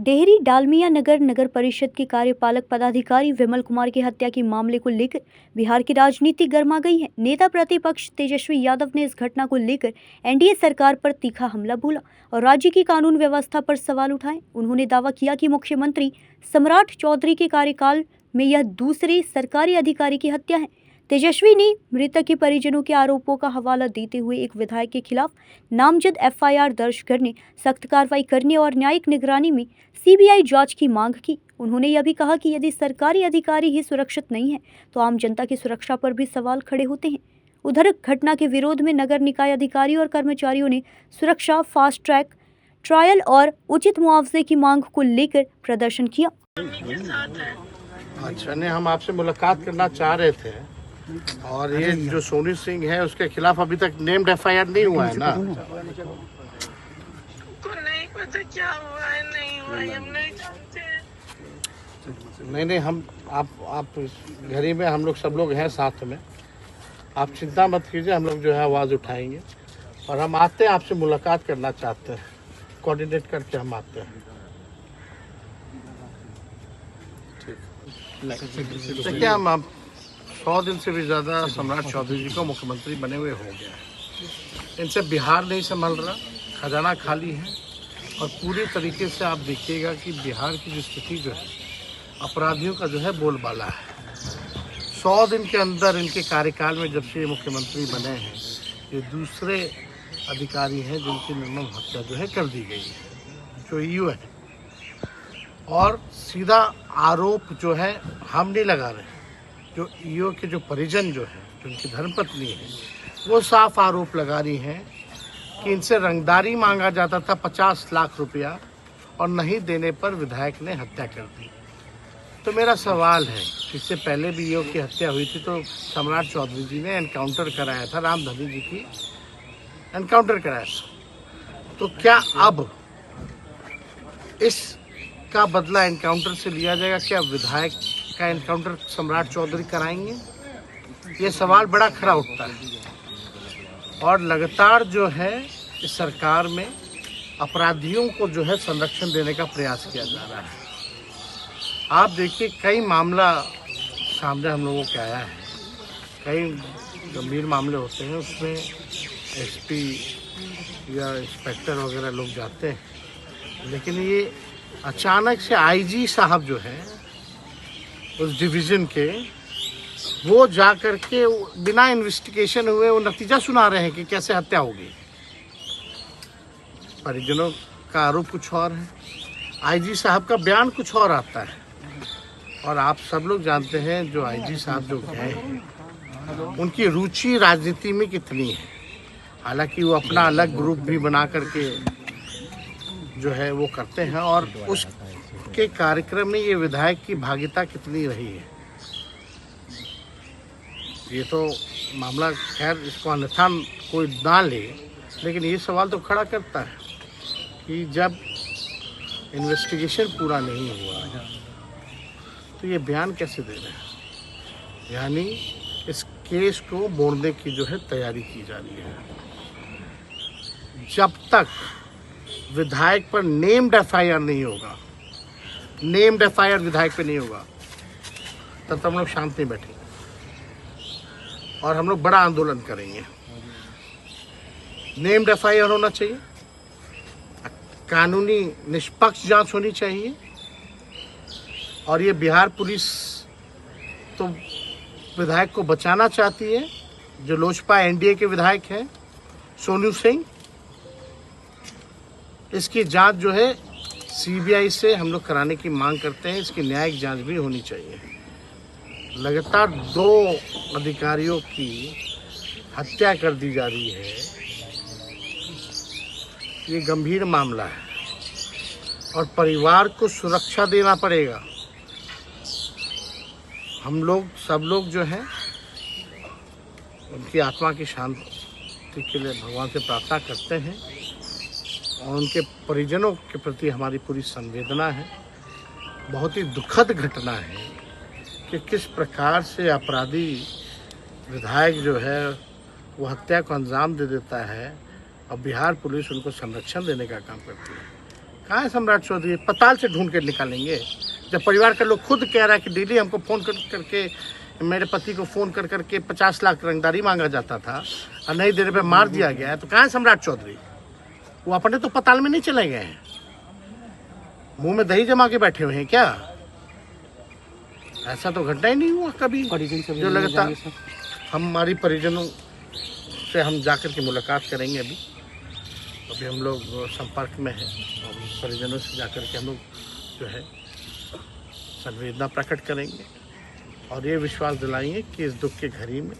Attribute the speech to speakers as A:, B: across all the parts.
A: डेहरी डालमिया नगर नगर परिषद के कार्यपालक पदाधिकारी विमल कुमार की हत्या के मामले को लेकर बिहार की राजनीति गर्मा गई है। नेता प्रतिपक्ष तेजस्वी यादव ने इस घटना को लेकर एनडीए सरकार पर तीखा हमला बोला और राज्य की कानून व्यवस्था पर सवाल उठाए। उन्होंने दावा किया कि मुख्यमंत्री सम्राट चौधरी के कार्यकाल में यह दूसरे सरकारी अधिकारी की हत्या है। तेजस्वी ने मृतक के परिजनों के आरोपों का हवाला देते हुए एक विधायक के खिलाफ नामजद एफआईआर दर्ज करने, सख्त कार्रवाई करने और न्यायिक निगरानी में सीबीआई जांच की मांग की। उन्होंने यह भी कहा कि यदि सरकारी अधिकारी ही सुरक्षित नहीं है तो आम जनता की सुरक्षा पर भी सवाल खड़े होते हैं। उधर घटना के विरोध में नगर निकाय अधिकारी और कर्मचारियों ने सुरक्षा, फास्ट ट्रैक ट्रायल और उचित मुआवजे की मांग को लेकर प्रदर्शन किया।
B: अच्छा, ने हम आपसे मुलाकात करना चाह रहे थे और ये जो सोनू सिंह है उसके खिलाफ अभी तक नेम्ड एफआईआर नहीं हुआ है ना?
C: को नहीं पता क्या हुआ है, नहीं हुआ है, हम नहीं जानते।
B: नहीं, हम आप घर ही में हम लोग सब लोग हैं साथ में, आप चिंता मत कीजिए, हम लोग जो है आवाज़ उठाएंगे और हम आते हैं, आपसे मुलाकात करना चाहते हैं, कोऑर्डिनेट करके हम आते हैं। देखिए, हम 100 दिन से भी ज़्यादा सम्राट चौधरी जी को मुख्यमंत्री बने हुए हो गया है। इनसे बिहार नहीं संभल रहा, खजाना खाली है और पूरी तरीके से आप देखिएगा कि बिहार की जो स्थिति जो है, अपराधियों का जो है बोलबाला है। 100 दिन के अंदर इनके कार्यकाल में जब से ये मुख्यमंत्री बने हैं, ये दूसरे अधिकारी हैं जिनकी निर्मम हत्या जो है कर दी गई है, जो ईओ है। और सीधा आरोप जो है हम नहीं लगा रहे, जो ईओ के जो परिजन जो है, जो उनकी धर्मपत्नी है, वो साफ आरोप लगा रही हैं कि इनसे रंगदारी मांगा जाता था 50 लाख रुपया और नहीं देने पर विधायक ने हत्या कर दी। तो मेरा सवाल है, इससे पहले भी ईओ की हत्या हुई थी तो सम्राट चौधरी जी ने एनकाउंटर कराया था, रामधनी जी की एनकाउंटर कराया था। तो क्या अब इसका बदला एनकाउंटर से लिया जाएगा? क्या विधायक का एनकाउंटर सम्राट चौधरी कराएंगे? ये सवाल बड़ा खड़ा उठता है और लगातार जो है इस सरकार में अपराधियों को जो है संरक्षण देने का प्रयास किया जा रहा है। आप देखिए, कई मामला सामने हम लोगों के आया है, कई गंभीर मामले होते हैं, उसमें एसपी या इंस्पेक्टर वगैरह लोग जाते हैं, लेकिन ये अचानक से आईजी साहब जो है उस डिवीज़न के, वो जा कर के बिना इन्वेस्टिगेशन हुए वो नतीजा सुना रहे हैं कि कैसे हत्या होगी। परिजनों का आरोप कुछ और है, आईजी साहब का बयान कुछ और आता है। और आप सब लोग जानते हैं जो आईजी साहब जो गए हैं, उनकी रुचि राजनीति में कितनी है। हालांकि वो अपना अलग ग्रुप भी बना करके जो है वो करते हैं और उसके कार्यक्रम में ये विधायक की भागीदारी कितनी रही है, ये तो मामला, खैर इसको अन्यथा कोई ना ले, लेकिन ये सवाल तो खड़ा करता है कि जब इन्वेस्टिगेशन पूरा नहीं हुआ तो ये बयान कैसे दे रहे हैं? यानी इस केस को मोड़ने की जो है तैयारी की जा रही है। जब तक विधायक पर नेम्ड एफआईआर नहीं होगा, नेम्ड एफआईआर विधायक पे नहीं होगा, तब तक हम लोग शांत नहीं बैठेंगे और हम लोग बड़ा आंदोलन करेंगे। नेम्ड एफआईआर होना चाहिए, कानूनी निष्पक्ष जांच होनी चाहिए और ये बिहार पुलिस तो विधायक को बचाना चाहती है, जो लोजपा एनडीए के विधायक हैं सोनू सिंह, इसकी जांच जो है सीबीआई से हम लोग कराने की मांग करते हैं। इसकी न्यायिक जांच भी होनी चाहिए। लगातार 2 अधिकारियों की हत्या कर दी जा रही है, ये गंभीर मामला है और परिवार को सुरक्षा देना पड़ेगा। हम लोग सब लोग जो हैं उनकी आत्मा की शांति के लिए भगवान से प्रार्थना करते हैं और उनके परिजनों के प्रति हमारी पूरी संवेदना है। बहुत ही दुखद घटना है कि किस प्रकार से अपराधी विधायक जो है वो हत्या को अंजाम दे देता है और बिहार पुलिस उनको संरक्षण देने का काम करती है। कहाँ है सम्राट चौधरी? पताल से ढूंढ के निकालेंगे। जब परिवार का लोग खुद कह रहा है कि डेली हमको फ़ोन करके मेरे पति को फ़ोन करके 50 लाख रंगदारी मांगा जाता था और नहीं देने पे मार दिया गया है, तो कहाँ है सम्राट चौधरी? वो अपने तो पताल में नहीं चले गए हैं, मुंह में दही जमा के बैठे हुए हैं क्या? ऐसा तो घटना ही नहीं हुआ कभी। जो लगता हमारी परिजनों से हम जाकर के मुलाकात करेंगे। अभी हम लोग संपर्क में हैं और परिजनों से जाकर के हम लोग जो है संवेदना प्रकट करेंगे और ये विश्वास दिलाएंगे कि इस दुख की घड़ी में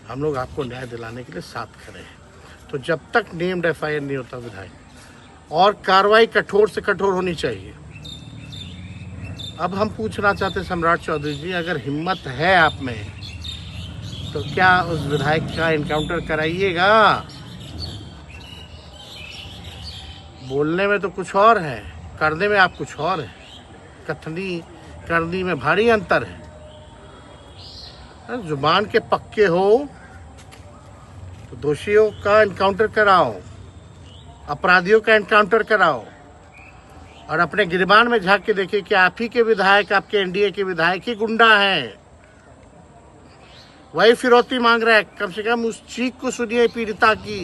B: हम लोग आपको न्याय दिलाने के लिए साथ खड़े हैं। तो जब तक नेम्ड FIR नहीं होता विधायक, और कार्रवाई कठोर से कठोर होनी चाहिए। अब हम पूछना चाहते हैं सम्राट चौधरी जी, अगर हिम्मत है आप में तो क्या उस विधायक का एनकाउंटर कराइएगा? बोलने में तो कुछ और है, करने में आप कुछ और है। कथनी करनी में भारी अंतर है। जुबान के पक्के हो तो दोषियों का एनकाउंटर कराओ, अपराधियों का एनकाउंटर कराओ और अपने गिरबान में झांक के देखिए कि आप ही के विधायक, आपके NDA के विधायक ही गुंडा हैं। वही फिरौती मांग रहा है। कम से कम उस चीख को सुनिए पीड़िता की,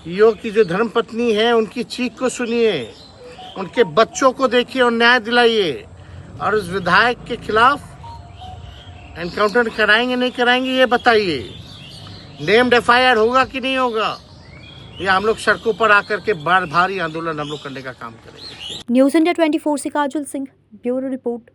B: ईओ की जो धर्मपत्नी है उनकी चीख को सुनिए, उनके बच्चों को देखिए और न्याय दिलाइए। और उस विधायक के खिलाफ एनकाउंटर कराएंगे नहीं कराएंगे ये बताइए। नेम्ड FIR होगा कि नहीं होगा, या हम लोग सड़कों पर आकर के भारी आंदोलन हम लोग करने का काम करेंगे।
A: न्यूज़ इंडिया 24 से काजल सिंह, ब्यूरो रिपोर्ट।